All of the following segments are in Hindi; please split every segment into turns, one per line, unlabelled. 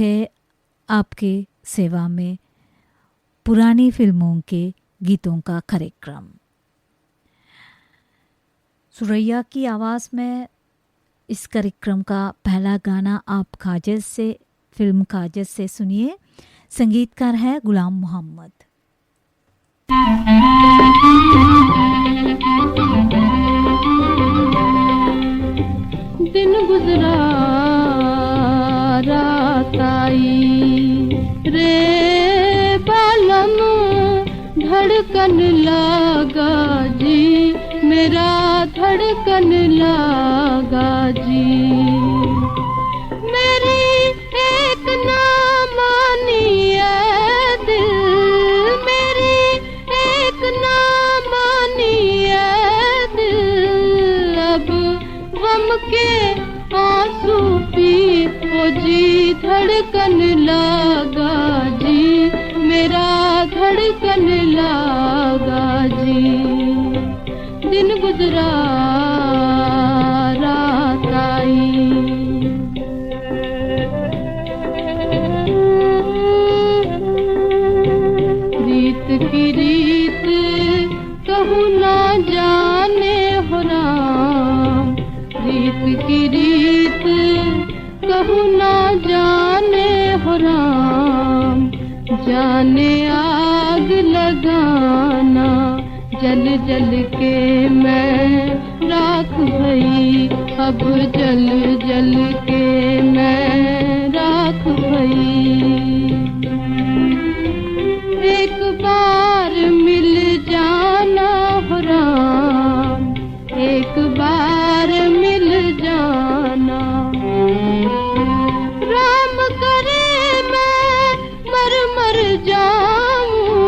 है आपके सेवा में पुरानी फिल्मों के गीतों का कार्यक्रम। सुरैया की आवाज़ में इस कार्यक्रम का पहला गाना आप काजल से, फिल्म काजल से सुनिए। संगीतकार है गुलाम मोहम्मद।
दिन गुजरा रात आई रे बालम, धड़कन लागा जी, मेरा धड़कन लागा जी। मेरी एक ना मानी है दिल, मेरी एक ना मानी है दिल, अब गम के आंसू पी ओ जी, धड़कन लागा जी, मेरा धड़कन लागा जी। दिन गुजरा रात आई, रीत की रीत कहूँ ना जाने हो राम, रीत की रीत कहूँ ना जाने हो राम, जाने आग लगाना जल जल के मैं राख भई, अब जल जल के मैं राख भई। एक बार मिल जाना हो राम, एक बार मिल जाना, राम करे मैं मर मर जाऊं,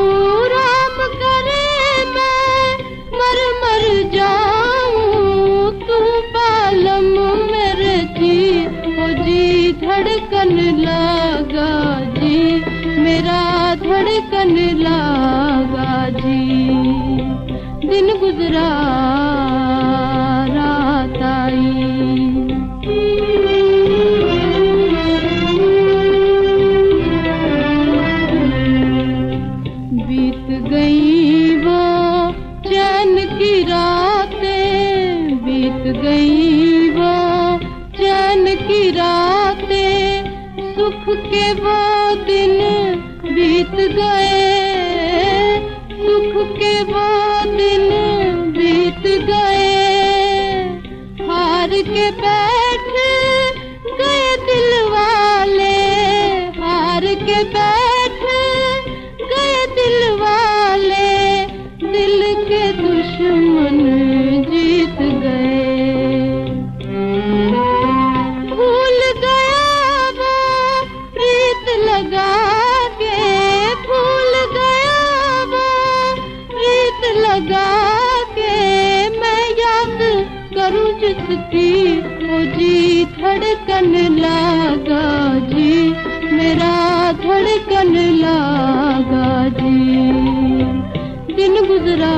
राम करे मैं मर मर जाऊं, तू बालम मेरे जी ओ जी, धड़कन लागा जी, मेरा धड़कन लागा जी। दिन गुजरा रात आई, बीत गई वो चैन की रातें, बीत गई वो चैन की रातें, सुख के वो दिन बीत गए, सुख के वो दिन बीत गए, हार के बैठ गए दिल वाले, हार के बैठ गए दिल वाले, दिल के दुश्मन जीत गए। भूल गया वो प्रीत लगा के, भूल गया वो प्रीत लगा के, मैं याद करूं जिसकी ओ जी, धड़कन लागा जी, मेरा धड़कन लागा जी। दिन गुजरा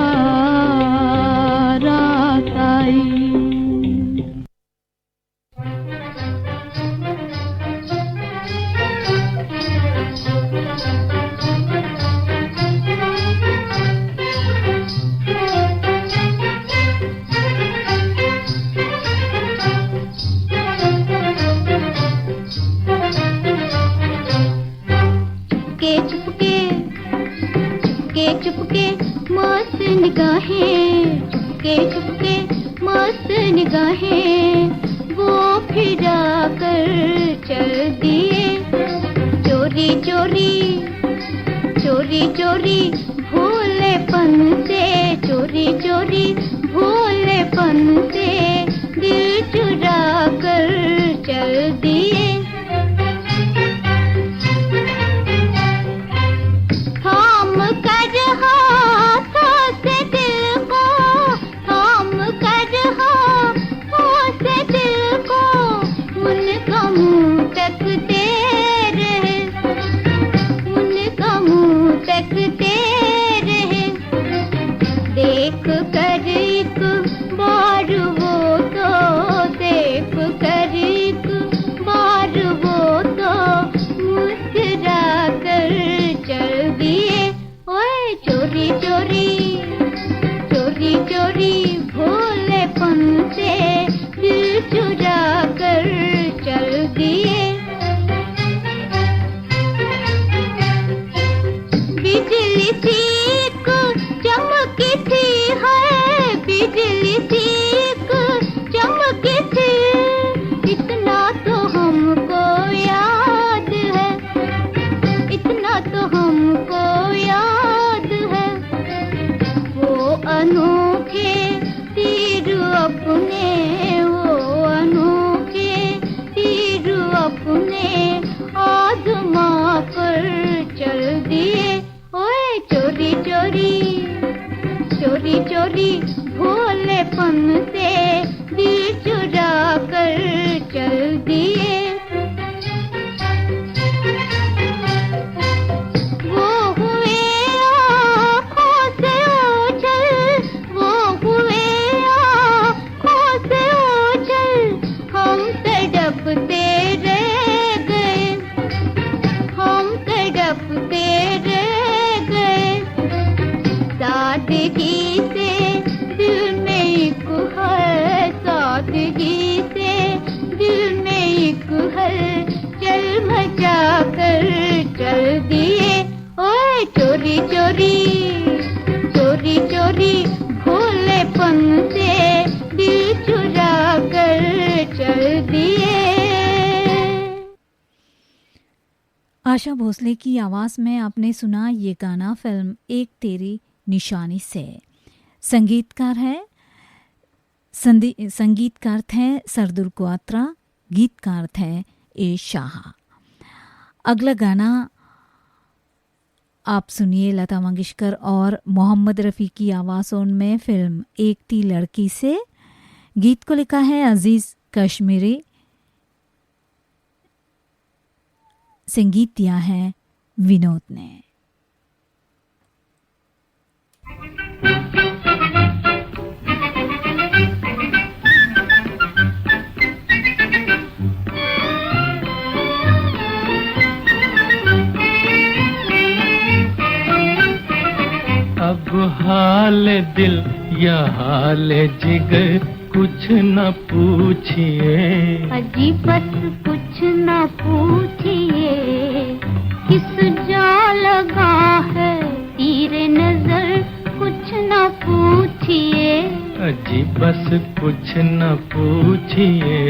रात आई, चुपके मस्त निगाहें, चुपके चुपके मस्त निगाहें, वो फिरा कर चल दिए, चोरी चोरी चोरी चोरी भोलेपन से, चोरी चोरी भोलेपन से, दिल चुरा कर चल दिए। देख कर एक बार वो तो, देख कर एक बार वो तो चोरी भोलेपन से दिल चुरा कर चल दिए। वो हुए आँखों से ओझल, वो हुए आँखों से ओझल, हम तड़पते रह गए, हम तड़पते रह गए। सादगी से दिल में एक है, सादगी से दिल में एक है, चल मचा कर चल दिए। ओए चोरी चोरी चोरी चोरी भोलेपन से दिल चुरा कर चल दिए।
आशा भोसले की आवाज़ में आपने सुना ये गाना फिल्म एक तेरी निशानी से। संगीतकार थे सरदुल क्वात्रा, गीतकार थे ए शाह। अगला गाना आप सुनिए लता मंगेशकर और मोहम्मद रफ़ी की आवाज़ों में फिल्म एक थी लड़की से। गीत को लिखा है अजीज़ कश्मीरी, संगीत दिया है विनोद ने।
अब हाल दिल या हाल जिगर कुछ न पूछिए,
अजी बस कुछ न पूछिए, किस जा लगा है तीरे नजर कुछ न पूछिए,
अजी बस कुछ न पूछिए।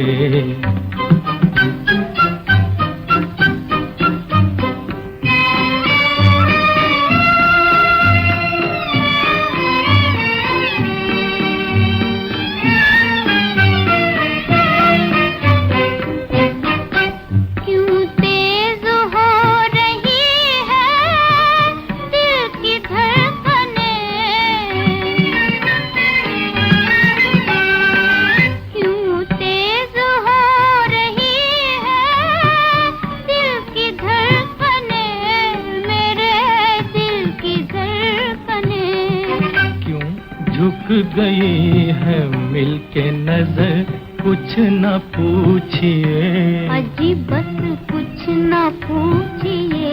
गई है मिलके नजर कुछ न पूछिए,
अजी बस कुछ न पूछिए।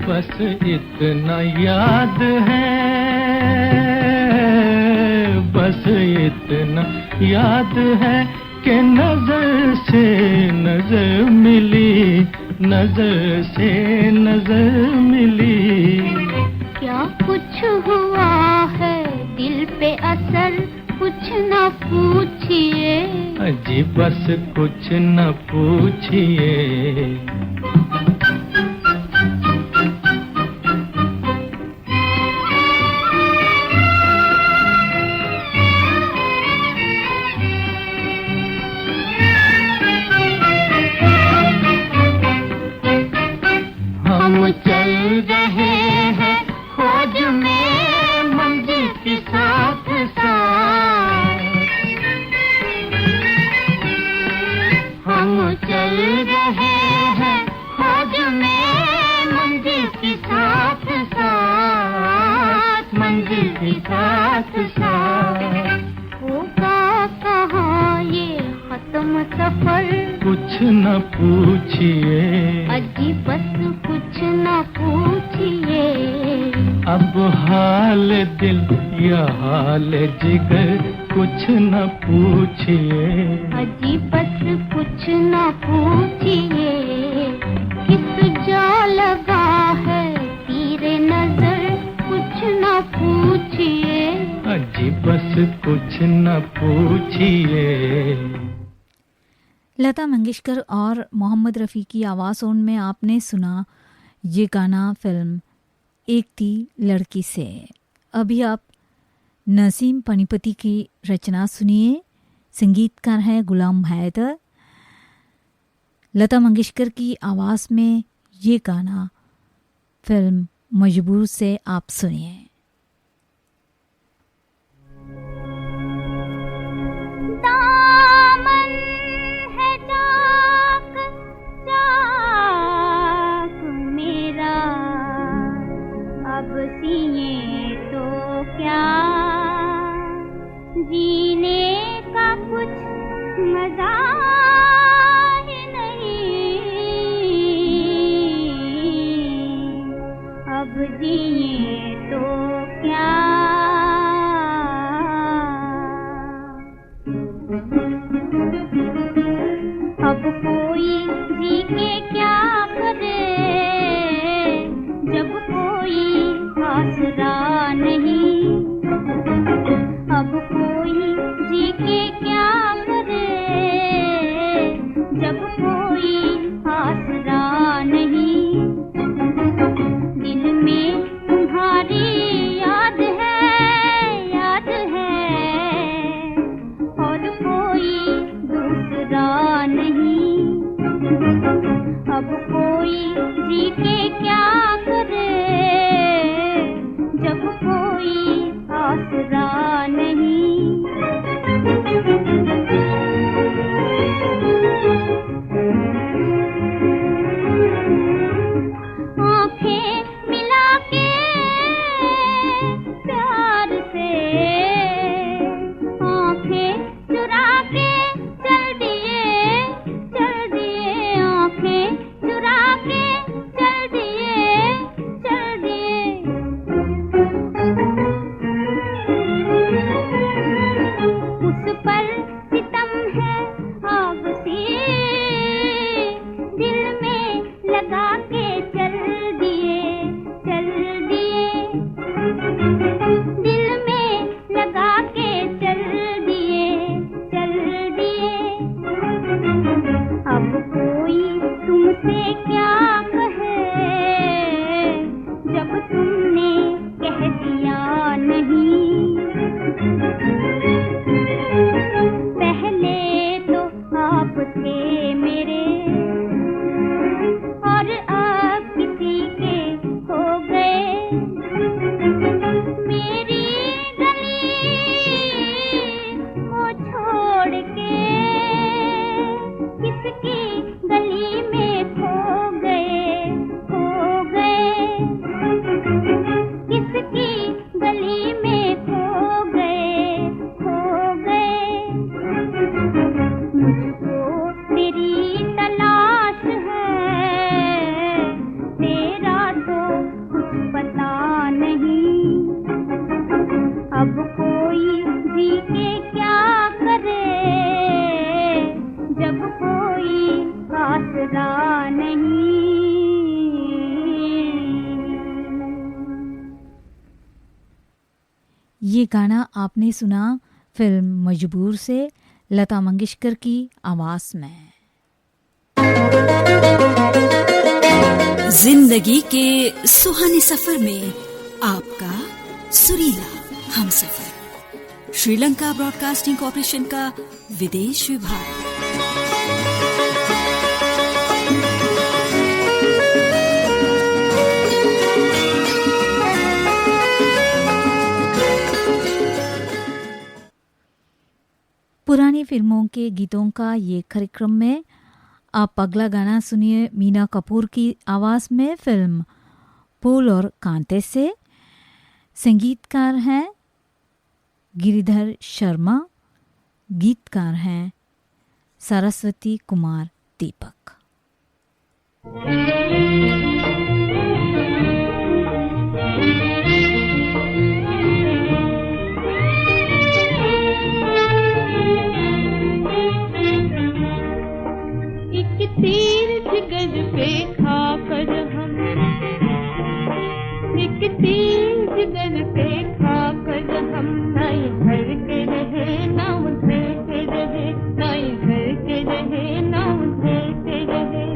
बस इतना याद है, बस इतना याद है कि नजर से नजर मिली, नजर से नजर मिली।
क्या कुछ हुआ है दिल पे असर कुछ न पूछिए,
अजी बस कुछ न पूछिए।
हम चल रहे हैं खोज में मंजिल के साथ साथ, हम चल रहे हैं खोज में मंजिल के साथ साथ, मंजिल के साथ साथ। होगा कहाँ ये खत्म सफर
कुछ न पूछिए,
अजी बस कुछ न पूछिए।
अब हाल दिल या हाल जिगर कुछ न पूछिए,
अजी बस कुछ न पूछिए। किस जा लगा है तीरे नजर कुछ न पूछिए,
अजी बस कुछ न पूछिए।
लता मंगेशकर और मोहम्मद रफ़ी की आवाज़ों में आपने सुना ये गाना फिल्म एक थी लड़की से। अभी आप नसीम पनीपति की रचना सुनिए, संगीतकार हैं गुलाम हैदर, लता मंगेशकर की आवाज़ में ये गाना फिल्म मजबूर से आप सुनिए।
दामन है चाक चाक मेरा, अब सिए तो क्या, जीने का कुछ मजा ही नहीं, अब जिए तो क्या। अब कोई जी के क्या करे, जब कोई आसरा नहीं, अब कोई जी के क्या करे, जब कोई आसरा नहीं। दिल में तुम्हारी याद है और कोई दूसरा नहीं, अब कोई जी के क्या करे, जब कोई आसरा नहीं। आँखें मिला के प्यार से, आँखें चुरा के चल दिए, आँखें चुरा के चल दिए। उस पर सितम है आग सी, दिल में लगा के चल दिए, दिल में लगा के चल दिए। अब कोई तुमसे क्या कहे, जब तुमने कह दिया नहीं। पहले तो आप थे मेरे और अब किसी के हो गए। मेरी गली को छोड़ के किसकी गली में खो गए, किसकी गली में खो गए। मुझको तेरी तलाश है, तेरा तो कुछ पता नहीं, अब कोई जी के क्या करे, जब कोई आसरा नहीं।
ये गाना आपने सुना फिल्म मजबूर से लता मंगेशकर की आवाज में।
जिंदगी के सुहाने सफर में आपका सुरीला हमसफर, श्रीलंका ब्रॉडकास्टिंग कॉर्पोरेशन का विदेश विभाग।
पुरानी फिल्मों के गीतों का ये कार्यक्रम में आप अगला गाना सुनिए मीना कपूर की आवाज़ में फिल्म फूल और कांटे से। संगीतकार हैं गिरिधर शर्मा, गीतकार हैं सरस्वती कुमार दीपक।
तीर जिगर पे खाकर हम, एक तीर जिगर पे खाकर हम, ना इधर के रहे ना उधर के रहे, ना इधर के रहे ना उधर के रहे।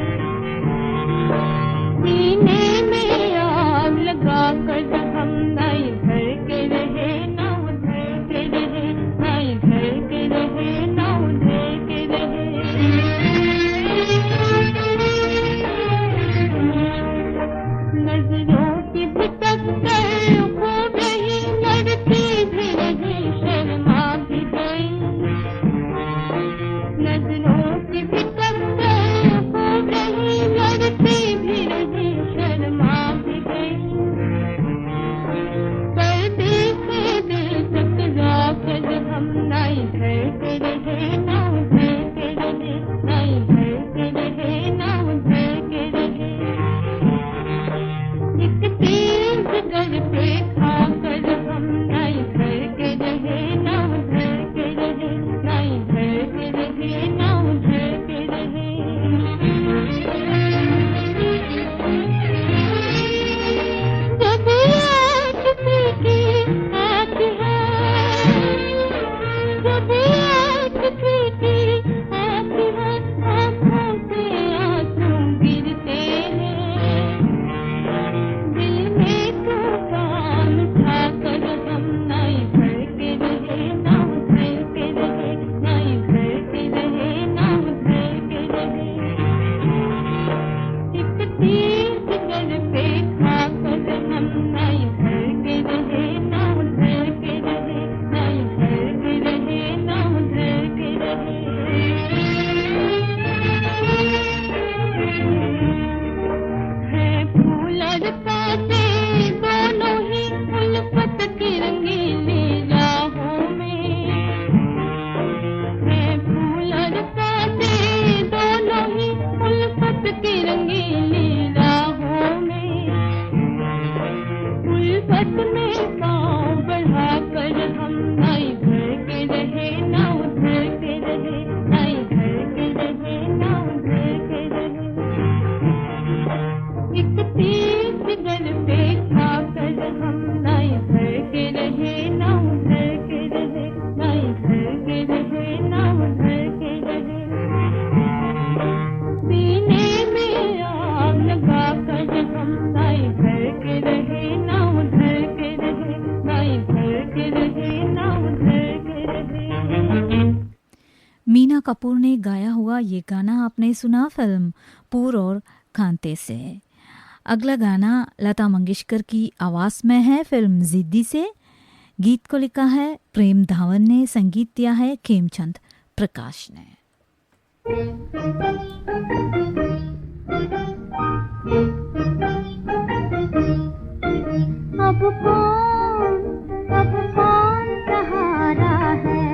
के रहे ना उधर के रहे।
मीना कपूर ने गाया हुआ ये गाना आपने सुना फिल्म पूर और कांते से। अगला गाना लता मंगेशकर की आवाज़ में है फिल्म जिद्दी से। गीत को लिखा है प्रेम धावन ने, संगीत दिया है खेमचंद प्रकाश ने।
अब कौन सहारा है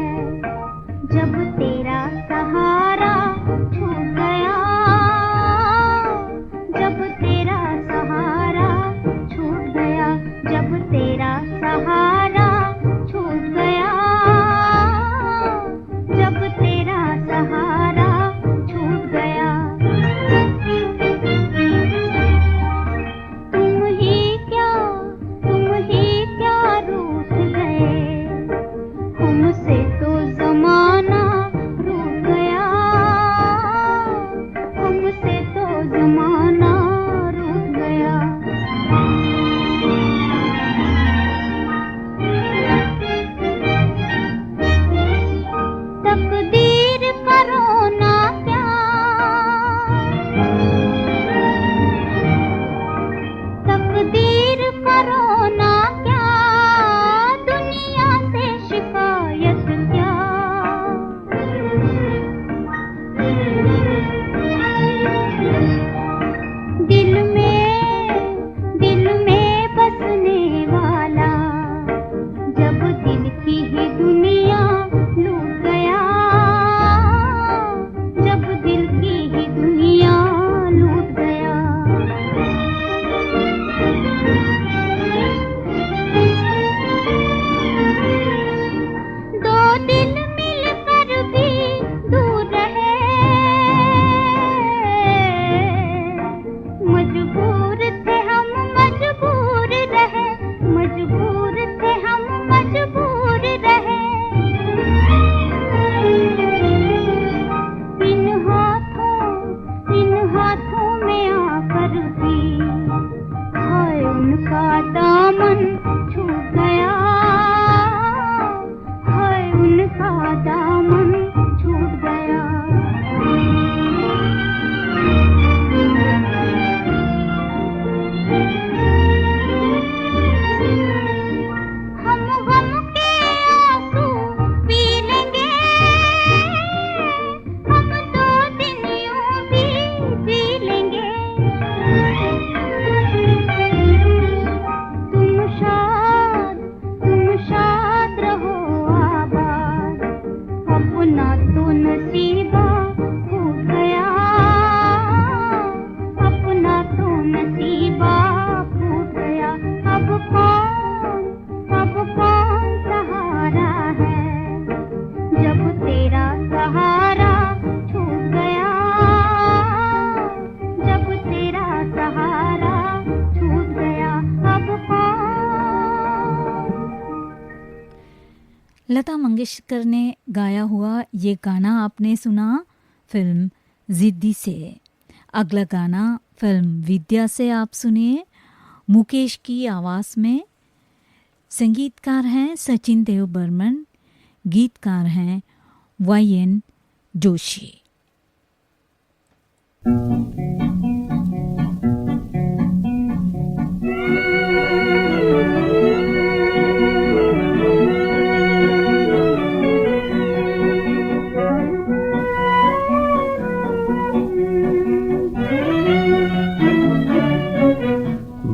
जब तेरा सहारा छूट गया, जब तेरा सहारा छूट गया, जब तेरा सहारा छूट गया, जब तेरा सहारा छूट गया। तुम ही क्या रूठ गए, हमसे तो जमाना रूठ गया, हमसे तो जमाना रूठ गया। तकदीर करो ना क्या, तकदीर करो ना क्या, दुनिया से शिकायत क्या। दिल में बसने वाला जब दिल की ही दुनिया लूट गया, जब दिल की ही दुनिया लूट गया। दो दिल मिलकर भी दूर रहे, मजबूर थे हम मजबूर रहे, मजबूर थे हम मजबूर रहे। इन हाथों में आकर भी हाय उनका दामन छूट गया, हाय उनका दामन छूट गया। हम गम के आंसू पी लेंगे, हम 2 दिन यूं भी जी लेंगे। तुम शाद रहो आबाद, अपना तो नसीबा फूट गया, अपना तो नसीबा फूट गया। अब कौन सहारा है जब तेरा सहारा छूट गया, जब तेरा सहारा छूट गया। अब
लता मंगेशकर ने गाया हुआ ये गाना आपने सुना फिल्म जिद्दी से। अगला गाना फिल्म विद्या से आप सुनिए मुकेश की आवाज़ में। संगीतकार हैं सचिन देव बर्मन, गीतकार हैं YN जोशी।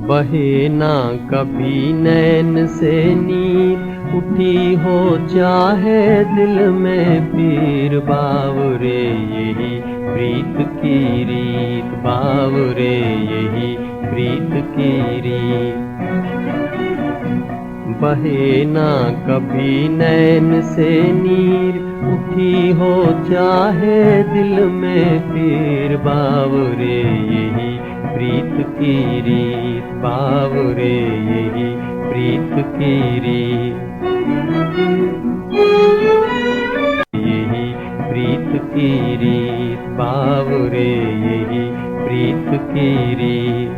बहे ना कभी नैन से नीर, उठी हो चाहे दिल में पीर, बावरे यही प्रीत की रीत, बावरे यही प्रीत की रीत। बहे ना कभी नैन से नीर, उठी हो चाहे दिल में पीर, बावरे यही प्रीत की रीत, बावरे यही प्रीत की रीत, यही प्रीत की रीत, बावरे यही प्रीत की रीत।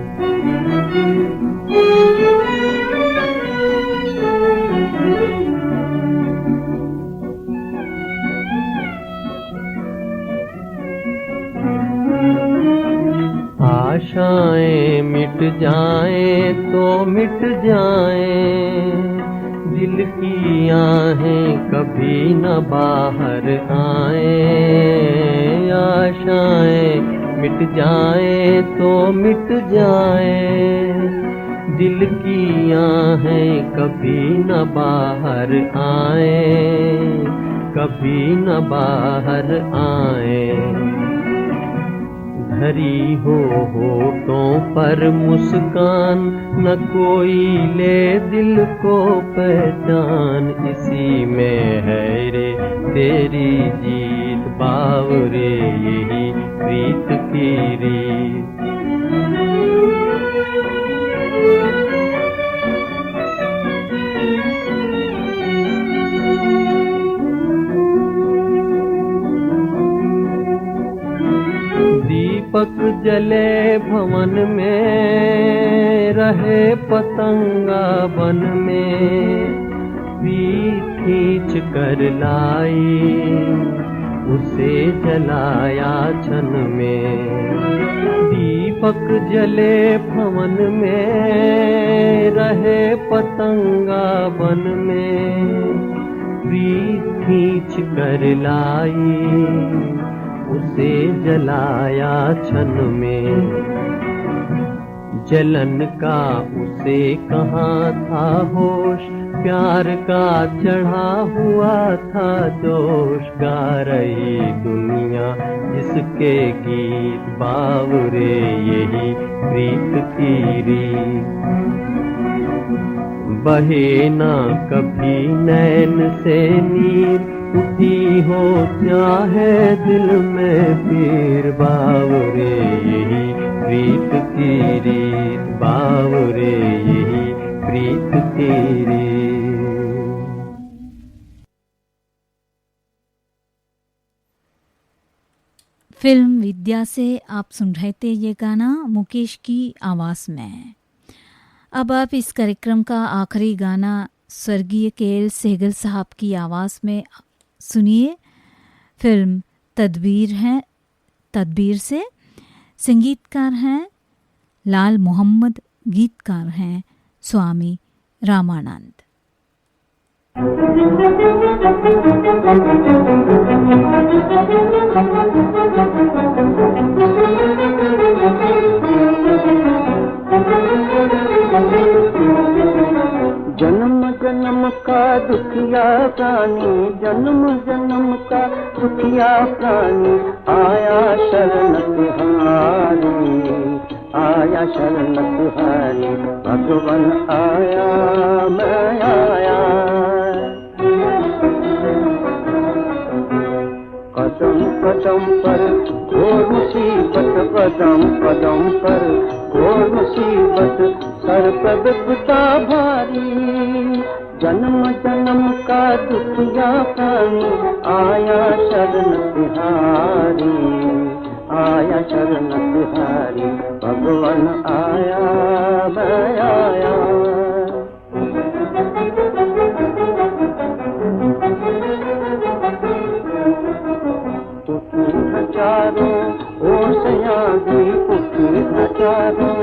जाएं तो मिट जाएं, दिल की आहें कभी न बाहर आएं। आशाएं मिट जाएं तो मिट जाएं, दिल की आहें कभी न बाहर आएं, कभी न बाहर आएं। धरी हो होठों पर मुस्कान, न कोई ले दिल को पहचान, इसी में है रे तेरी जीत बावरे, यही प्रीत की रीत। दीपक जले भवन में, रहे पतंगा बन में, पीठ खींच कर लाई, उसे जलाया छन में। दीपक जले भवन में, रहे पतंगा बन में, पीठ खींच कर लाई, उसे जलाया छन में। जलन का उसे कहाँ था होश, प्यार का चढ़ा हुआ था जोश। गा रही दुनिया जिसके गीत बावरे, यही प्रीत की रीत। बहे ना कभी नैन से नीर, उठी हो चाहे दिल में पीर बावरे, यही प्रीत की रीत बावरे, यही प्रीत की रीत।
फिल्म विद्या से आप सुन रहे थे ये गाना मुकेश की आवाज़ में। अब आप इस कार्यक्रम का आखिरी गाना स्वर्गीय के.एल. सहगल साहब की आवाज़ में सुनिए। फिल्म तदबीर से संगीतकार हैं लाल मोहम्मद, गीतकार हैं स्वामी रामानंद।
जन्म जन्म का दुखिया प्राणी, जन्म जन्म का दुखिया प्राणी, आया शरण तिहारी, आया शरण तिहारी। भगवान आया मैं आया, कदम कदम पर घोर मुसीबत, कदम कदम पर घोर मुसीबत, सर पर विपदा भारी। जन्म जन्म का दुखिया प्राणी, आया शरण तिहारी, आया शरण तिहारी। भगवान आया मैं आया। हजारों ओर सयागी, उठी हजारों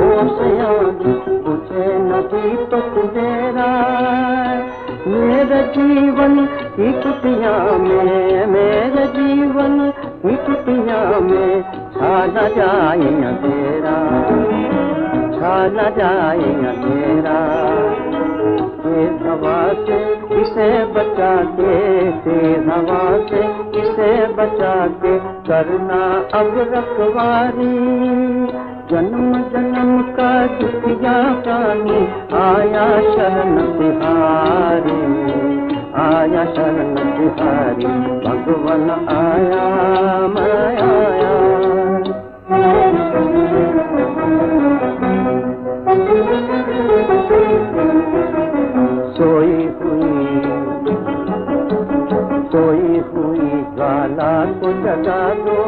ओर सयागी, तुझे नदी तो तेरा। मेरा जीवन की कुटिया में, मेरे जीवन की कुटिया में, छा न जाए अंधेरा, छा न जाए अंधेरा। तेज हवा से किसे बचा के, तेज हवा से किसे बचा के, करना अब रखवारी। जन्म जन्म का दुखिया प्राणी, आया शरण तिहारी, आया शरण तिहारी। भगवान आया मैं आया। सोई हुई ज्वाला को जगा दो,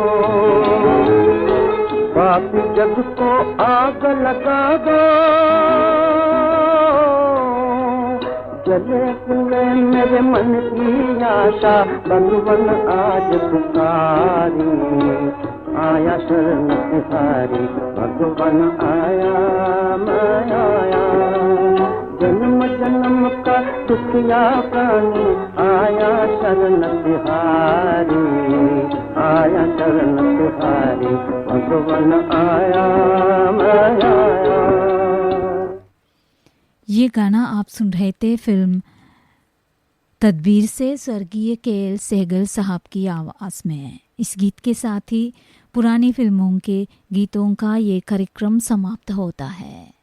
पापी जग को आग लगा दो। जले हुए मेरे मन की आशा, भगवान आज पुकारी, आया शरण तिहारी भगवान आया मैं आया जन्म जन्म का दुखिया प्राणी आया शरण तिहारी आया शरण तिहारी भगवान आया मैं आया।
ये गाना आप सुन रहे थे फिल्म तदबीर से स्वर्गीय के.एल. सहगल साहब की आवाज़ में। इस गीत के साथ ही पुरानी फिल्मों के गीतों का ये कार्यक्रम समाप्त होता है।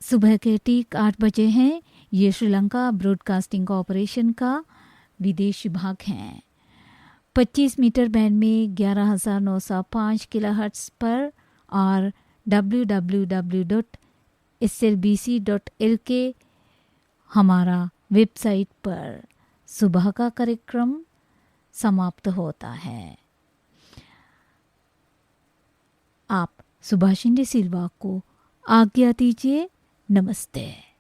सुबह के ठीक 8 बजे हैं। ये श्रीलंका ब्रॉडकास्टिंग कॉरपोरेशन का विदेश विभाग है। 25 मीटर बैंड में 11,905 किलोहर्ट्ज़ पर और www.slbc.lk हमारा वेबसाइट पर सुबह का कार्यक्रम समाप्त होता है। आप सुभाषिनी सिल्वा को आज्ञा दीजिए। नमस्ते।